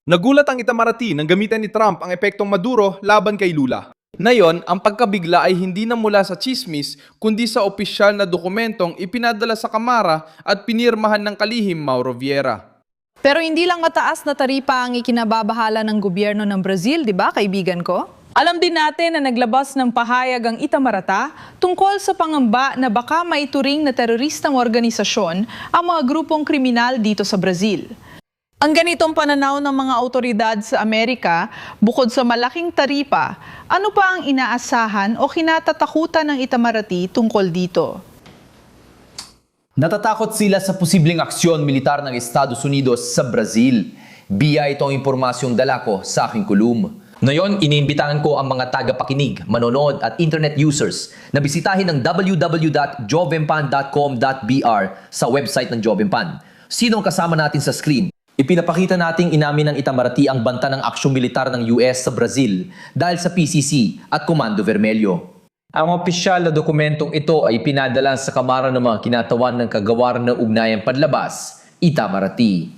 Nagulat ang Itamaraty nang gamitan ni Trump ang epektong Maduro laban kay Lula. Ngayon, ang pagkabigla ay hindi na mula sa chismis kundi sa opisyal na dokumentong ipinadala sa Kamara at pinirmahan ng kalihim Mauro Vieira. Pero hindi lang mataas na taripa ang ikinababahala ng gobyerno ng Brazil, di ba, kaibigan ko? Alam din natin na naglabas ng pahayag ang Itamaraty tungkol sa pangamba na baka maituring na teroristang organisasyon ang mga grupong kriminal dito sa Brazil. Ang ganitong pananaw ng mga autoridad sa Amerika, bukod sa malaking taripa, ano pa ang inaasahan o kinatatakutan ng Itamaraty tungkol dito? Natatakot sila sa posibleng aksyon militar ng Estados Unidos sa Brazil. Biya itong impormasyong dala ko sa aking kulum. Ngayon, iniimbitahan ko ang mga tagapakinig, manonood at internet users na bisitahin ang www.jovempan.com.br sa website ng Jovempan. Sino ang kasama natin sa screen? Ipinapakita nating inamin ng Itamaraty ang banta ng aksyong militar ng US sa Brazil dahil sa PCC at Komando Vermelyo. Ang opisyal na dokumentong ito ay pinadala sa Kamara ng mga kinatawan ng Kagawaran ng Ugnayang Panlabas, Itamaraty.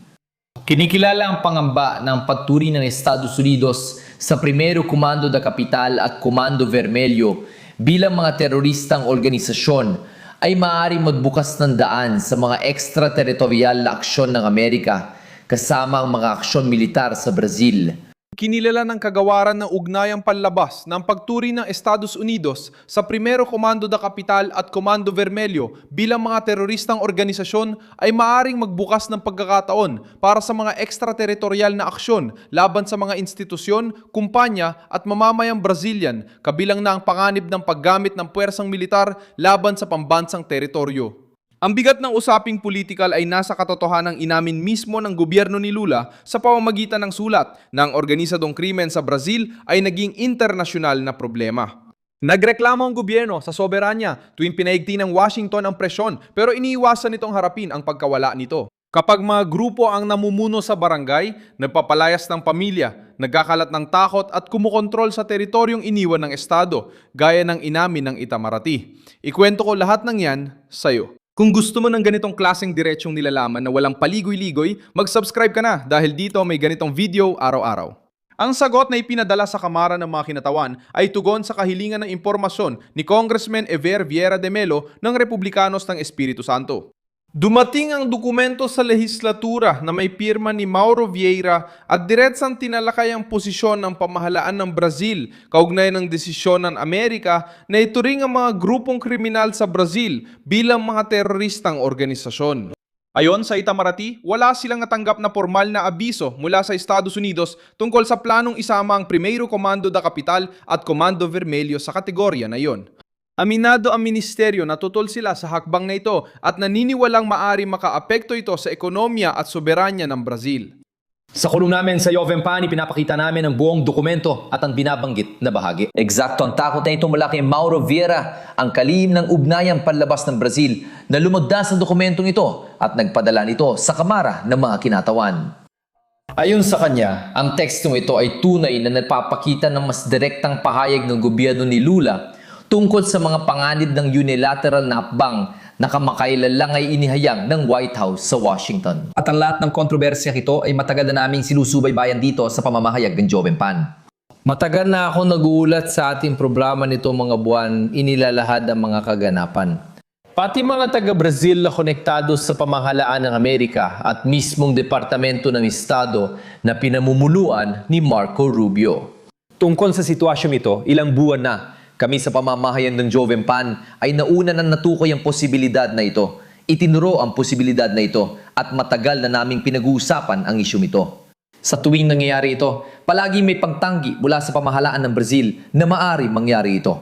Kinikilala ang pangamba ng pagturi ng Estados Unidos sa Primero Komando da Capital at Komando Vermelyo bilang mga teroristang organisasyon ay maaaring magbukas ng daan sa mga extraterritorial na aksyon ng Amerika kasama ang mga aksyon militar sa Brazil. Kinilala ng Kagawaran ng Ugnayang Panlabas ng pagturi ng Estados Unidos sa Primero Komando da Capital at Komando Vermelyo bilang mga teroristang organisasyon ay maaaring magbukas ng pagkakataon para sa mga extraterritorial na aksyon laban sa mga institusyon, kumpanya at mamamayang Brazilian, kabilang na ang panganib ng paggamit ng puwersang militar laban sa pambansang teritoryo. Ang bigat ng usaping politikal ay nasa katotohanang inamin mismo ng gobyerno ni Lula sa pamamagitan ng sulat na ang organisadong krimen sa Brazil ay naging internasyonal na problema. Nagreklamo ang gobyerno sa soberanya tuwing pinaigting ng Washington ang presyon pero iniiwasan nitong harapin ang pagkawala nito. Kapag mga grupo ang namumuno sa barangay, nagpapalayas ng pamilya, nagkakalat ng takot at kumukontrol sa teritoryong iniwan ng Estado, gaya ng inamin ng Itamaraty. Ikwento ko lahat ng yan sa'yo. Kung gusto mo ng ganitong klaseng diretsyong nilalaman na walang paligoy-ligoy, mag-subscribe ka na dahil dito may ganitong video araw-araw. Ang sagot na ipinadala sa Kamara ng mga kinatawan ay tugon sa kahilingan ng impormasyon ni Congressman Ever Vieira de Melo ng Republikanos ng Espiritu Santo. Dumating ang dokumento sa lehislatura na may pirma ni Mauro Vieira at diretsang tinalakay ang posisyon ng pamahalaan ng Brazil kaugnay ng desisyon ng Amerika na ituring ang mga grupong kriminal sa Brazil bilang mga teroristang organisasyon. Ayon sa Itamaraty, wala silang natanggap na formal na abiso mula sa Estados Unidos tungkol sa planong isama ang Primeiro Komando da Capital at Komando Vermelyo sa kategorya na iyon. Aminado ang ministeryo na tutol sila sa hakbang na ito at naniniwalang maari makaapekto ito sa ekonomiya at soberanya ng Brazil. Sa kulong namin sa Jovempan, pinapakita namin ang buong dokumento at ang binabanggit na bahagi. Eksakto ang takot na ito mula kay Mauro Vieira, ang kalihim ng Ugnayang Panlabas ng Brazil na lumagda sa dokumentong ito at nagpadala nito sa Kamara ng mga kinatawan. Ayon sa kanya, ang tekstong ito ay tunay na nagpapakita ng mas direktang pahayag ng gobyerno ni Lula tungkol sa mga panganib ng unilateral na hakbang na kamakailan lang ay inihayag ng White House sa Washington. At ang lahat ng kontrobersyang ito ay matagal na naming sinusubaybayan dito sa pamamahayag ng Jovempan. Matagal na ako naguulat sa ating programa nito mga buwan, inilalahad ang mga kaganapan. Pati mga taga-Brazil na konektado sa pamahalaan ng Amerika at mismong Departamento ng Estado na pinamumuluan ni Marco Rubio. Tungkol sa sitwasyong ito, ilang buwan na kami sa pamamahayan ng Jovempan ay nauna nang natukoy ang posibilidad na ito. Itinuro ang posibilidad na ito at matagal na naming pinag-uusapan ang isyong ito. Sa tuwing nangyayari ito, palagi may pagtanggi mula sa pamahalaan ng Brazil na maari mangyari ito.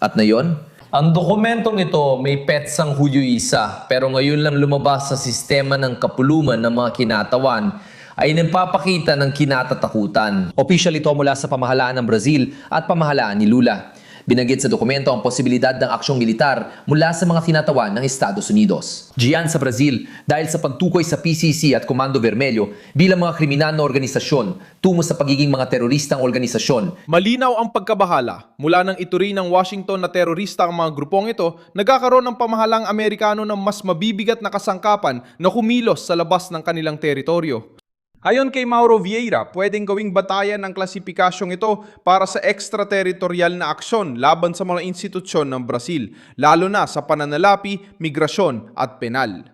At na yon, ang dokumentong ito may petsang Hulyo 1 pero ngayon lang lumabas sa sistema ng kapuluman ng mga kinatawan ay nagpapakita ng kinatatakutan. Official ito mula sa pamahalaan ng Brazil at pamahalaan ni Lula. Binanggit sa dokumento ang posibilidad ng aksyong militar mula sa mga kinatawan ng Estados Unidos. Diyan sa Brazil, dahil sa pagtukoy sa PCC at Komando Vermelyo bilang mga kriminal na organisasyon tungo sa pagiging mga teroristang organisasyon. Malinaw ang pagkabahala. Mula nang ituring ng Washington na terorista ang mga grupong ito, nagkakaroon ng pamahalang Amerikano ng mas mabibigat na kasangkapan na kumilos sa labas ng kanilang teritoryo. Ayon kay Mauro Vieira, pwedeng gawing batayan ang klasipikasyong ito para sa extraterritorial na aksyon laban sa mga institusyon ng Brazil, lalo na sa pananalapi, migrasyon at penal.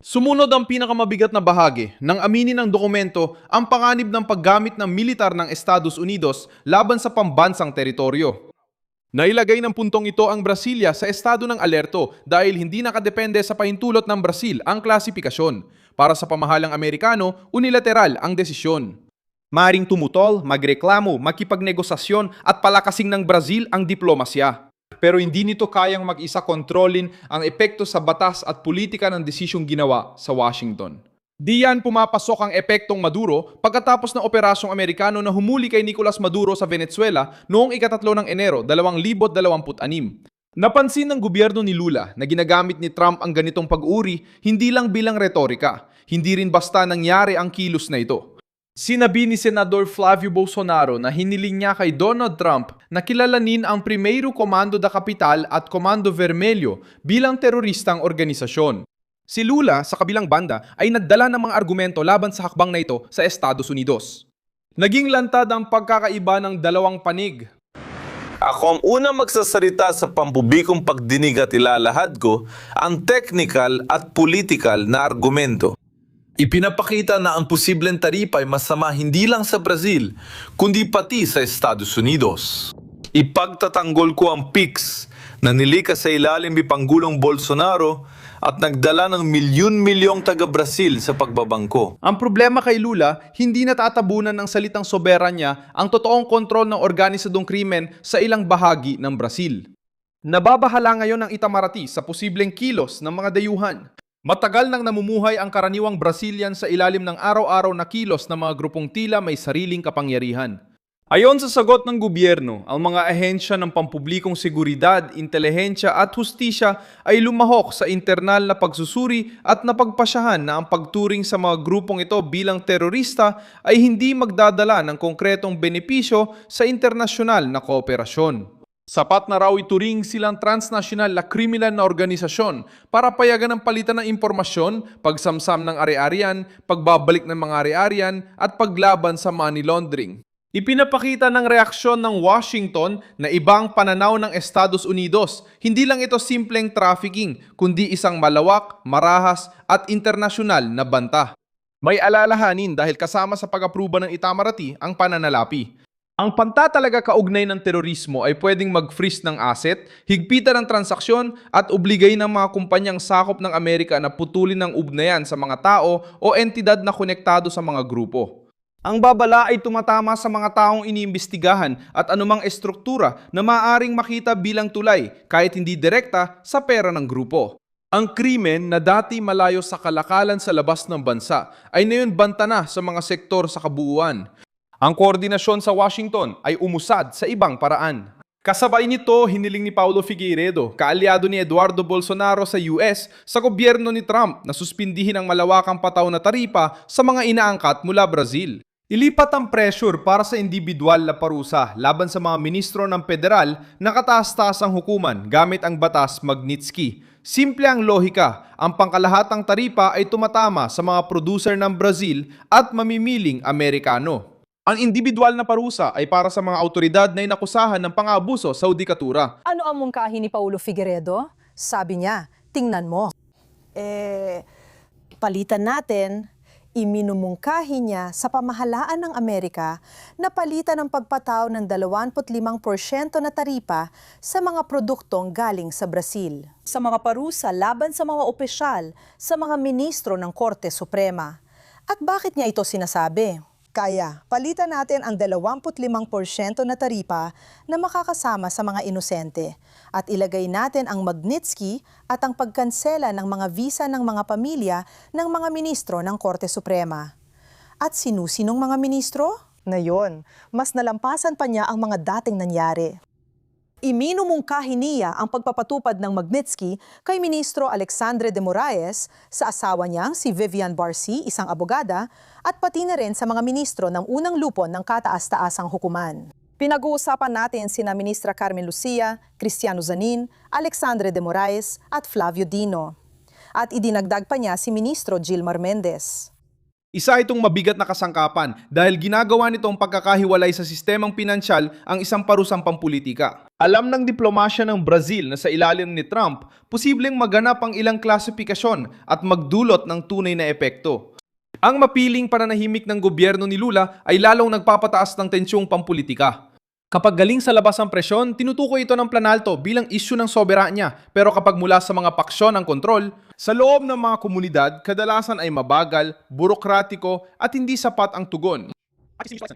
Sumunod ang pinakamabigat na bahagi ng aminin ng dokumento ang panganib ng paggamit ng militar ng Estados Unidos laban sa pambansang teritoryo. Nailagay ng puntong ito ang Brasilia sa estado ng alerto dahil hindi nakadepende sa pahintulot ng Brazil ang klasifikasyon. Para sa pamahalang Amerikano, unilateral ang desisyon. Maring tumutol, magreklamo, makipagnegosasyon at palakasing ng Brazil ang diplomasya. Pero hindi nito kayang mag-isa kontrolin ang epekto sa batas at politika ng desisyong ginawa sa Washington. Diyan pumapasok ang epektong Maduro pagkatapos ng operasyong Amerikano na humuli kay Nicolas Maduro sa Venezuela noong ika-3 ng Enero 2026. Napansin ng gobyerno ni Lula na ginagamit ni Trump ang ganitong pag-uri hindi lang bilang retorika, hindi rin basta nangyari ang kilos na ito. Sinabi ni Senador Flavio Bolsonaro na hiniling niya kay Donald Trump na kilalanin ang Primeiro Comando da Capital at Comando Vermelho bilang teroristang organisasyon. Si Lula, sa kabilang banda, ay nagdala ng mga argumento laban sa hakbang na ito sa Estados Unidos. Naging lantad ang pagkakaiba ng dalawang panig. Ako ang unang magsasalita sa pambubikong pagdinig at ilalahad ko ang technical at political na argumento. Ipinapakita na ang posibleng taripa ay masama hindi lang sa Brazil, kundi pati sa Estados Unidos. Ipagtatanggol ko ang PIX na nilikas sa ilalim ni Pangulong Bolsonaro at nagdala ng milyon-milyong taga-Brazil sa pagbabangko. Ang problema kay Lula, hindi natatabunan ng salitang soberanya ang totoong kontrol ng organisadong krimen sa ilang bahagi ng Brazil. Nababahala ngayon ang Itamaraty sa posibleng kilos ng mga dayuhan. Matagal nang namumuhay ang karaniwang Brazilian sa ilalim ng araw-araw na kilos ng mga grupong tila may sariling kapangyarihan. Ayon sa sagot ng gobyerno, ang mga ahensya ng pampublikong seguridad, intelihensya at hustisya ay lumahok sa internal na pagsusuri at napagpasyahan na ang pagturing sa mga grupong ito bilang terorista ay hindi magdadala ng konkretong benepisyo sa internasyonal na kooperasyon. Sapat na raw ituring silang transnasyonal na kriminal na organisasyon para payagan ang palitan ng impormasyon, pagsamsam ng ari-arian, pagbabalik ng mga ari-arian at paglaban sa money laundering. Ipinapakita ng reaksyon ng Washington na ibang pananaw ng Estados Unidos. Hindi lang ito simpleng trafficking, kundi isang malawak, marahas at internasyonal na banta. May alalahanin dahil kasama sa pag-apruba ng Itamaraty ang pananalapi. Ang pantatalaga kaugnay ng terorismo ay pwedeng mag-freeze ng asset, higpitan ng transaksyon at obligay ng mga kumpanyang sakop ng Amerika na putulin ng ugnayan sa mga tao o entidad na konektado sa mga grupo. Ang babala ay tumatama sa mga taong iniimbestigahan at anumang estruktura na maaaring makita bilang tulay kahit hindi direkta sa pera ng grupo. Ang krimen na dati malayo sa kalakalan sa labas ng bansa ay ngayon banta na sa mga sektor sa kabuuan. Ang koordinasyon sa Washington ay umusad sa ibang paraan. Kasabay nito, hiniling ni Paulo Figueiredo, kaalyado ni Eduardo Bolsonaro sa US, sa gobyerno ni Trump na suspindihin ang malawakang pataw na taripa sa mga inaangkat mula Brazil. Ilipat ang pressure para sa individual na parusa laban sa mga ministro ng federal na kataas-taasang hukuman gamit ang batas Magnitsky. Simple ang lohika, ang pangkalahatang taripa ay tumatama sa mga producer ng Brazil at mamimiling Amerikano. Ang individual na parusa ay para sa mga autoridad na inakusahan ng pang-aabuso sa hudikatura. Ano ang mungkahi ni Paulo Figueiredo? Sabi niya, tingnan mo. Palitan natin, iminumungkahi niya sa pamahalaan ng Amerika na palitan ang pagpataw ng 25% na taripa sa mga produktong galing sa Brazil. Sa mga parusa laban sa mga opisyal, sa mga ministro ng Korte Suprema. At bakit niya ito sinasabi? Kaya, palitan natin ang 25% na taripa na makakasama sa mga inosente at ilagay natin ang Magnitsky at ang pagkansela ng mga visa ng mga pamilya ng mga ministro ng Korte Suprema. At sinu-sinong mga ministro? Ngayon, mas nalampasan pa niya ang mga dating nangyari. Iminumungkahi niya ang pagpapatupad ng Magnitsky kay Ministro Alexandre de Moraes, sa asawa niyang si Vivian Barsi, isang abogada, at pati na rin sa mga ministro ng unang lupon ng kataas-taasang hukuman. Pinag-uusapan natin sina Ministra Carmen Lucia, Cristiano Zanin, Alexandre de Moraes at Flavio Dino. At idinagdag pa niya si Ministro Gilmar Mendez. Isa itong mabigat na kasangkapan dahil ginagawa nitong pagkakahiwalay sa sistemang pinansyal ang isang parusang pampulitika. Alam ng diplomasya ng Brazil na sa ilalim ni Trump, posibleng maganap ang ilang klasifikasyon at magdulot ng tunay na epekto. Ang mapiling pananahimik ng gobyerno ni Lula ay lalong nagpapataas ng tensyong pampulitika. Kapag galing sa labas ang presyon, tinutukoy ito ng planalto bilang isyu ng soberanya. Pero kapag mula sa mga paksyon ang kontrol, sa loob ng mga komunidad, kadalasan ay mabagal, burokratiko at hindi sapat ang tugon.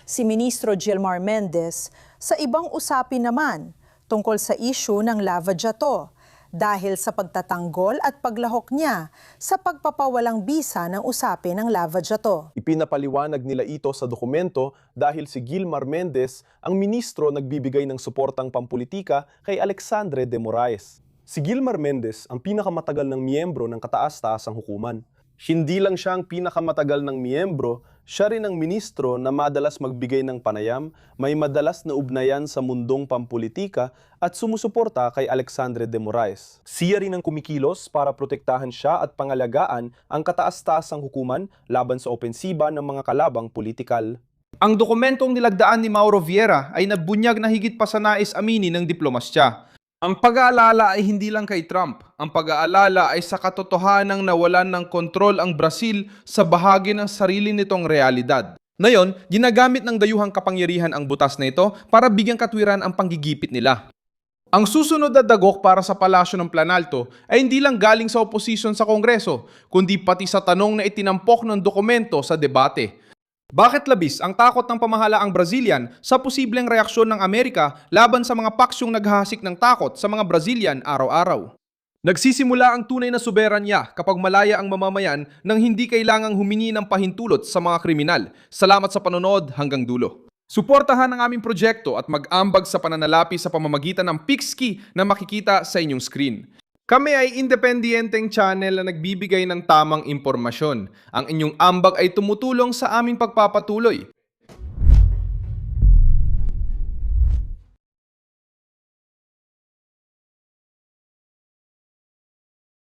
Si Ministro Gilmar Mendez sa ibang usapin naman tungkol sa issue ng Lava Jato dahil sa pagtatanggol at paglahok niya sa pagpapawalang bisa ng usapin ng Lava Jato. Ipinapaliwanag nila ito sa dokumento dahil si Gilmar Mendez ang ministro nagbibigay ng suportang pampulitika kay Alexandre de Moraes. Si Gilmar Mendez ang pinakamatagal ng miyembro ng kataas-taasang hukuman. Hindi lang siya ang pinakamatagal ng miyembro, siya rin ang ministro na madalas magbigay ng panayam, may madalas na ugnayan sa mundong pampulitika at sumusuporta kay Alexandre de Moraes. Siya rin ang kumikilos para protektahan siya at pangalagaan ang kataas-taasang hukuman laban sa opensiba ng mga kalabang politikal. Ang dokumentong nilagdaan ni Mauro Vieira ay nagbunyag na higit pa sa nais aminin ng diplomasya. Ang pag-aalala ay hindi lang kay Trump. Ang pag-aalala ay sa katotohanang nawalan ng kontrol ang Brazil sa bahagi ng sarili nitong realidad. Ngayon, ginagamit ng dayuhang kapangyarihan ang butas na ito para bigyang katwiran ang panggigipit nila. Ang susunod na dagok para sa palasyo ng Planalto ay hindi lang galing sa oposisyon sa Kongreso, kundi pati sa tanong na itinampok ng dokumento sa debate. Bakit labis ang takot ng pamahalaang Brazilian sa posibleng reaksyon ng Amerika laban sa mga paksyong naghahasik ng takot sa mga Brazilian araw-araw? Nagsisimula ang tunay na soberanya kapag malaya ang mamamayan nang hindi kailangang humingi ng pahintulot sa mga kriminal. Salamat sa panonood hanggang dulo. Suportahan ang aming proyekto at mag-ambag sa pananalapi sa pamamagitan ng Pixkey na makikita sa inyong screen. Kami ay independenteng channel na nagbibigay ng tamang impormasyon. Ang inyong ambag ay tumutulong sa aming pagpapatuloy.